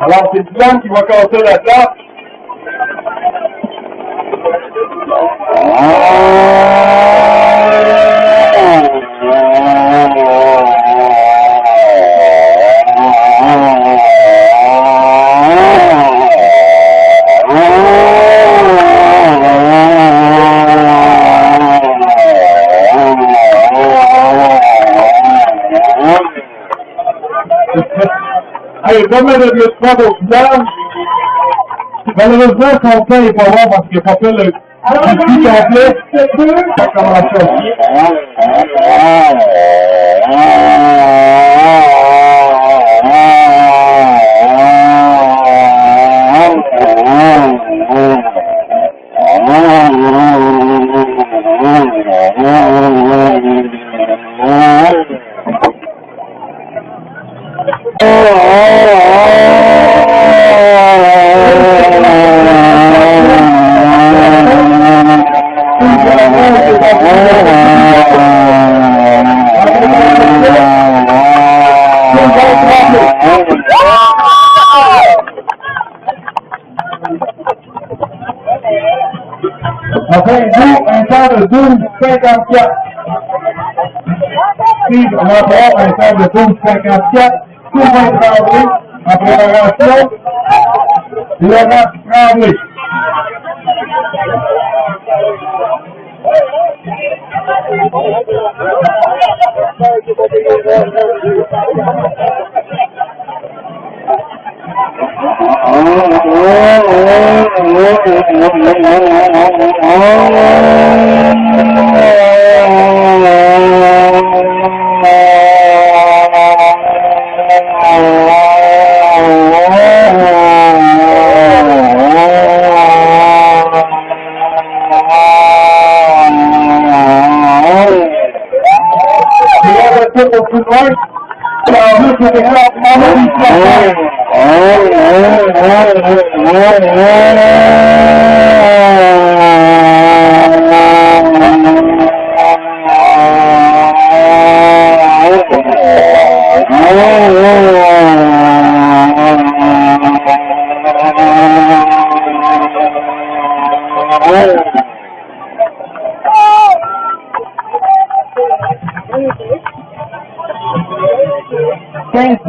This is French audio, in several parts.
Alors, c'est Dylan qui va casser la table. Allez, comme le développement au final, malheureusement, son temps n'est pas bon parce qu'il n'a pas fait le circuit complet. Ça commence aussi. Enfin, nous, un temps de 12,54. Steve, on va avoir un temps de 12,54. Tout va être rentré en préparation. Laurent Tremblay. Au plus loin,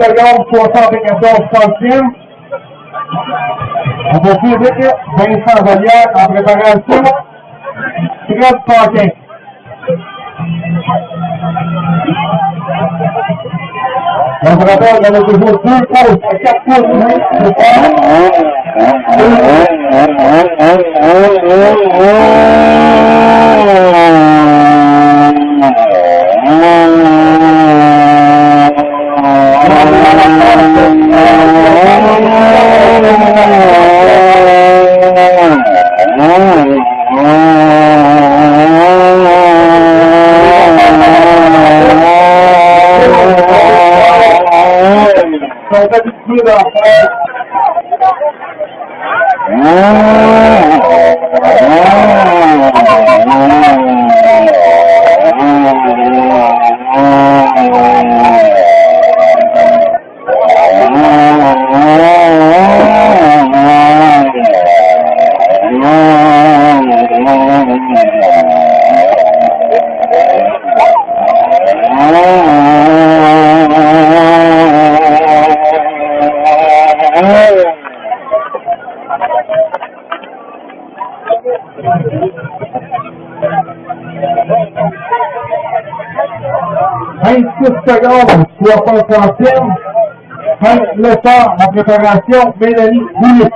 secondes, 74 centièmes. On va plus vite, Vincent Vallière en préparation. Fred Paquin. On se rappelle qu'on a toujours 2 pauses à 4 pauses. Secondes, 60 centièmes. Le temps en préparation, Mélanie Bouillet.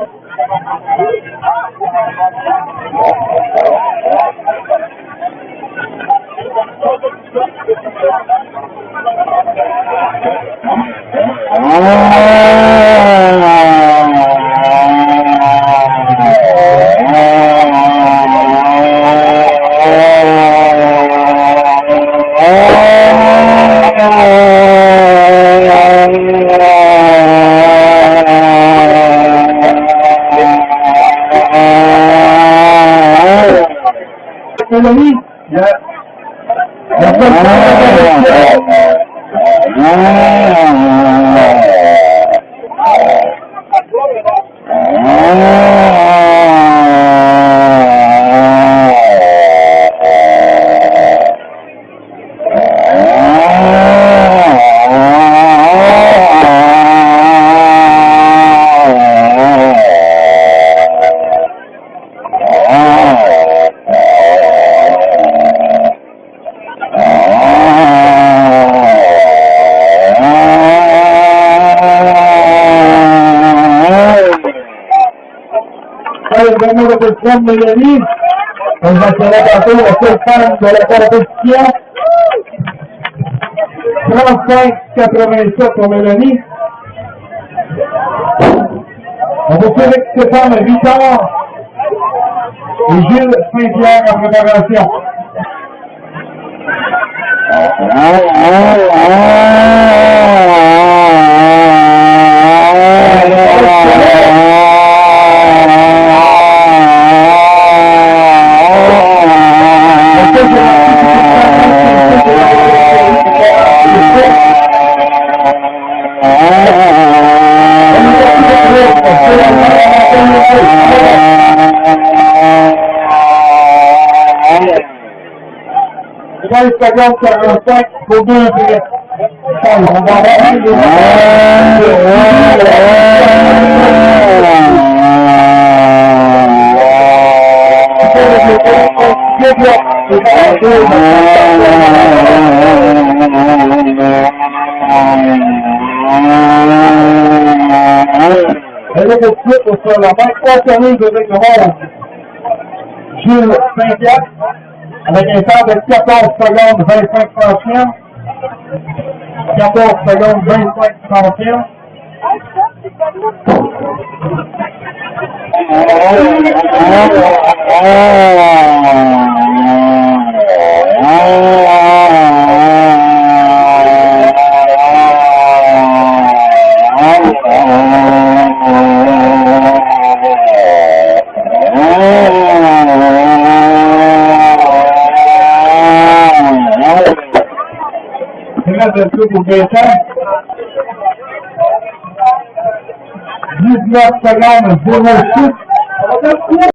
Mélanie, la première répétition de Mélanie. On va tirer tantôt la seule femme de la compétition. 35-87 pour Mélanie. On va tirer avec Stéphane Victor et Gilles Saint-Pierre en préparation. Secondes 45 pour 2 après. On va avoir elle est de suite au sol. La main concernée de Rose. Gilles Saint-Pierre. Avec un temps de 14 secondes 25 centièmes. 14 secondes 25 centièmes. Pour Gaëtan. 19 secondes 06.